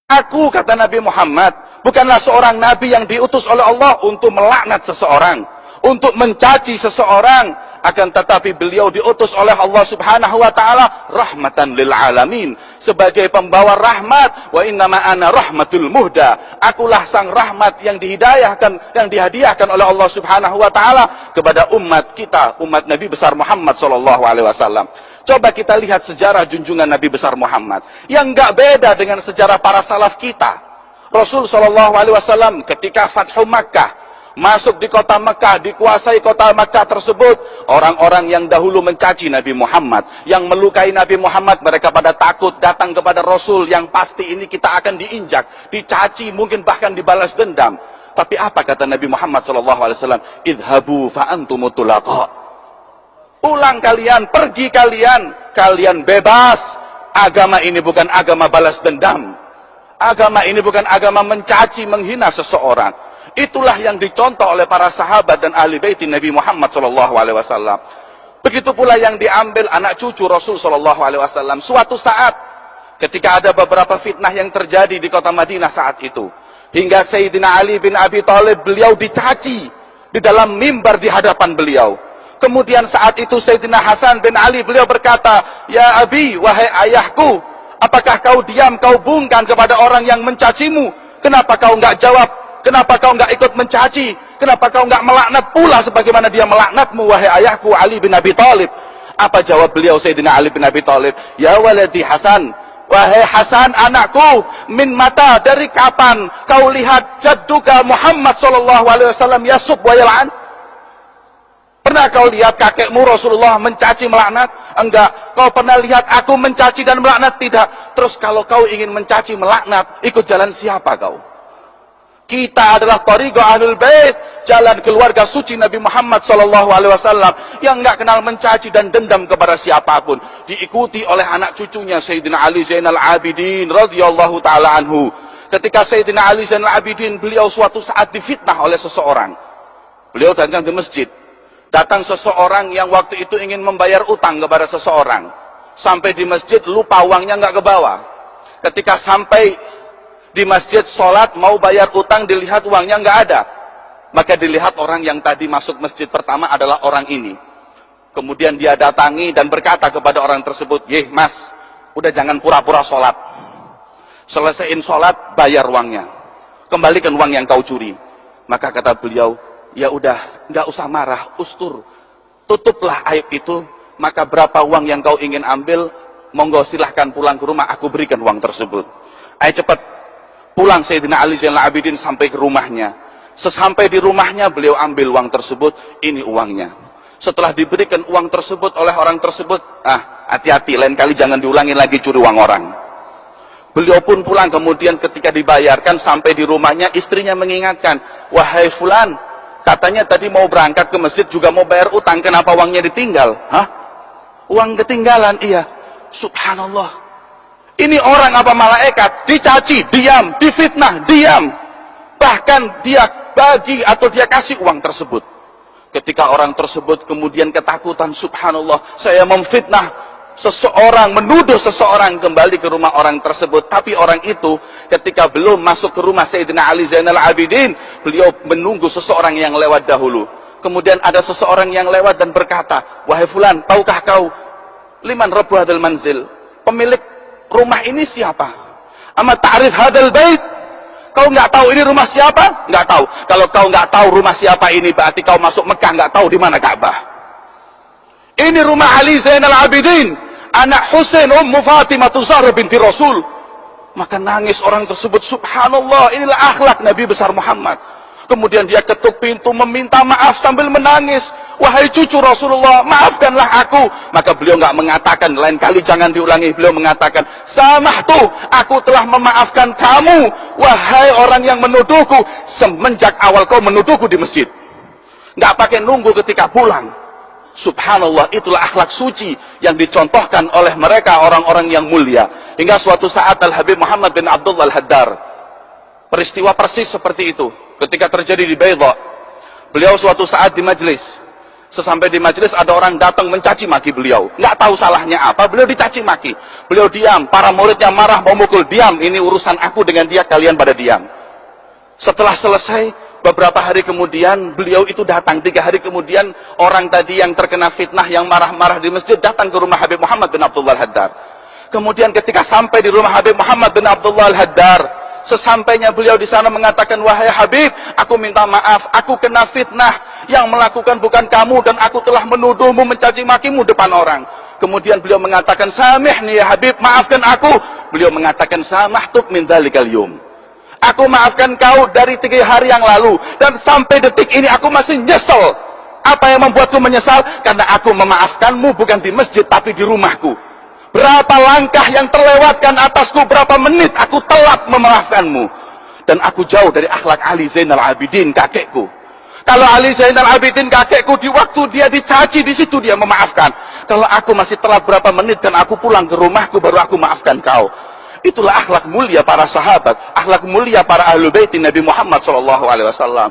Aku, kata Nabi Muhammad, bukanlah seorang nabi yang diutus oleh Allah untuk melaknat seseorang, untuk mencaci seseorang, akan tetapi beliau diutus oleh Allah Subhanahu wa taala rahmatan lil alamin, sebagai pembawa rahmat. Wa innama ana rahmatul muhda, akulah sang rahmat yang dihadiahkan oleh Allah Subhanahu wa taala kepada umat kita, umat Nabi besar Muhammad sallallahu alaihi wasallam. Coba kita lihat sejarah junjungan Nabi besar Muhammad yang enggak beda dengan sejarah para salaf kita. Rasul sallallahu alaihi wasallam ketika Fathu Makkah, masuk di kota Mekah, dikuasai kota Mekah tersebut, orang-orang yang dahulu mencaci Nabi Muhammad, yang melukai Nabi Muhammad, mereka pada takut datang kepada Rasul, yang pasti ini kita akan diinjak, dicaci, mungkin bahkan dibalas dendam. Tapi apa kata Nabi Muhammad SAW? Idhabu fa antumut tulaqa. Pulang kalian, pergi kalian, kalian bebas. Agama ini bukan agama balas dendam. Agama ini bukan agama mencaci, menghina seseorang. Itulah yang dicontoh oleh para sahabat dan ahli bait Nabi Muhammad SAW. Begitu pula yang diambil anak cucu Rasul SAW. Suatu saat, ketika ada beberapa fitnah yang terjadi di kota Madinah saat itu, hingga Sayyidina Ali bin Abi Thalib, beliau dicaci di dalam mimbar di hadapan beliau. Kemudian saat itu Sayyidina Hasan bin Ali, beliau berkata, "Ya Abi, wahai ayahku, apakah kau diam, kau bungkam kepada orang yang mencacimu? Kenapa kau enggak jawab? Kenapa kau enggak ikut mencaci? Kenapa kau enggak melaknat pula sebagaimana dia melaknatmu, wahai ayahku Ali bin Abi Thalib?" Apa jawab beliau Sayyidina Ali bin Abi Thalib? "Ya waladi Hasan, wahai Hasan anakku, min mata, dari kapan kau lihat jadduka Muhammad sallallahu alaihi wasallam yasub wa yal'an? Pernah kau lihat kakekmu Rasulullah mencaci, melaknat? Enggak. Kau pernah lihat aku mencaci dan melaknat? Tidak. Terus kalau kau ingin mencaci, melaknat, ikut jalan siapa kau? Kita adalah thariqah ahlul bait, jalan keluarga suci Nabi Muhammad SAW, yang enggak kenal mencaci dan dendam kepada siapapun. Diikuti oleh anak cucunya Sayyidina Ali Zainal Abidin radhiyallahu taala anhu. Ketika Sayyidina Ali Zainal Abidin, beliau suatu saat difitnah oleh seseorang. Beliau datang di masjid. Datang seseorang yang waktu itu ingin membayar utang kepada seseorang. Sampai di masjid, lupa uangnya nggak ke bawah. Ketika sampai di masjid, sholat, mau bayar utang, dilihat uangnya nggak ada. Maka dilihat orang yang tadi masuk masjid pertama adalah orang ini. Kemudian dia datangi dan berkata kepada orang tersebut, "Yeh mas, udah jangan pura-pura sholat. Selesaiin sholat, bayar uangnya. Kembalikan uang yang kau curi." Maka kata beliau, "Ya udah, nggak usah marah, ustur. Tutuplah aib itu, maka berapa uang yang kau ingin ambil, monggo silahkan pulang ke rumah, aku berikan uang tersebut." Ayo cepat. Pulang Sayyidina Ali Zainal Abidin sampai ke rumahnya. Sesampai di rumahnya, beliau ambil uang tersebut, ini uangnya. Setelah diberikan uang tersebut oleh orang tersebut, hati-hati, lain kali jangan diulangi lagi curi uang orang. Beliau pun pulang, kemudian ketika dibayarkan sampai di rumahnya, istrinya mengingatkan, "Wahai fulan, katanya tadi mau berangkat ke masjid juga mau bayar utang, kenapa uangnya ditinggal?" "Hah? Uang ketinggalan?" "Iya." Subhanallah. Ini orang apa malaikat? Dicaci, diam. Difitnah, diam. Bahkan dia bagi atau dia kasih uang tersebut. Ketika orang tersebut kemudian ketakutan, subhanallah, saya memfitnah seseorang, menuduh seseorang, kembali ke rumah orang tersebut. Tapi orang itu ketika belum masuk ke rumah Sayyidina Ali Zainal Abidin, beliau menunggu seseorang yang lewat dahulu. Kemudian ada seseorang yang lewat dan berkata, "Wahai fulan, tahukah kau liman rabbu hadal manzil? Pemilik rumah ini siapa? Ama ta'rif hadal bait? Kau nggak tahu ini rumah siapa?" "Nggak tahu." "Kalau kau nggak tahu rumah siapa ini, berarti kau masuk Mekah nggak tahu di mana Ka'bah. Ini rumah Ali Zainal Abidin, anak Husain Ummu Fatimah Zahra binti Rasul." Maka nangis orang tersebut, subhanallah, inilah akhlak Nabi besar Muhammad. Kemudian dia ketuk pintu meminta maaf sambil menangis, "Wahai cucu Rasulullah, maafkanlah aku." Maka beliau nggak mengatakan, lain kali jangan diulangi. Beliau mengatakan, "Samahtu, aku telah memaafkan kamu, wahai orang yang menuduhku semenjak awal kau menuduhku di masjid." Nggak pakai nunggu ketika pulang. Subhanallah, itulah akhlak suci yang dicontohkan oleh mereka orang-orang yang mulia. Hingga suatu saat Al-Habib Muhammad bin Abdullah Al-Haddar, peristiwa persis seperti itu ketika terjadi di Baydha. Beliau suatu saat di majlis, Sesampai di majelis ada orang datang mencaci maki beliau. Nggak tahu salahnya apa, beliau dicaci maki. Beliau diam, para muridnya marah mau mukul, diam, ini urusan aku dengan dia, kalian pada diam. Setelah selesai, beberapa hari kemudian beliau itu datang. 3 hari kemudian orang tadi yang terkena fitnah, yang marah-marah di masjid, datang ke rumah Habib Muhammad bin Abdullah Al-Haddad. Kemudian ketika sampai di rumah Habib Muhammad bin Abdullah Al-Haddad, sesampainya beliau di sana mengatakan, wahai Habib, aku minta maaf, aku kena fitnah, yang melakukan bukan kamu, dan aku telah menuduhmu, mencaci makimu depan orang. Kemudian beliau mengatakan, samihni ya Habib, maafkan aku. Beliau mengatakan, samahtuk min dzalikal yum, aku maafkan kau dari 3 hari yang lalu, dan sampai detik ini aku masih nyesel. Apa yang membuatku menyesal? Karena aku memaafkanmu bukan di masjid tapi di rumahku. Berapa langkah yang terlewatkan atasku, berapa menit aku telat memaafkanmu. Dan aku jauh dari akhlak Ali Zainal Abidin, kakekku. Kalau Ali Zainal Abidin, kakekku, di waktu dia dicaci, di situ dia memaafkan. Kalau aku masih telat berapa menit dan aku pulang ke rumahku, baru aku maafkan kau. Itulah akhlak mulia para sahabat, akhlak mulia para ahlul bait Nabi Muhammad SAW.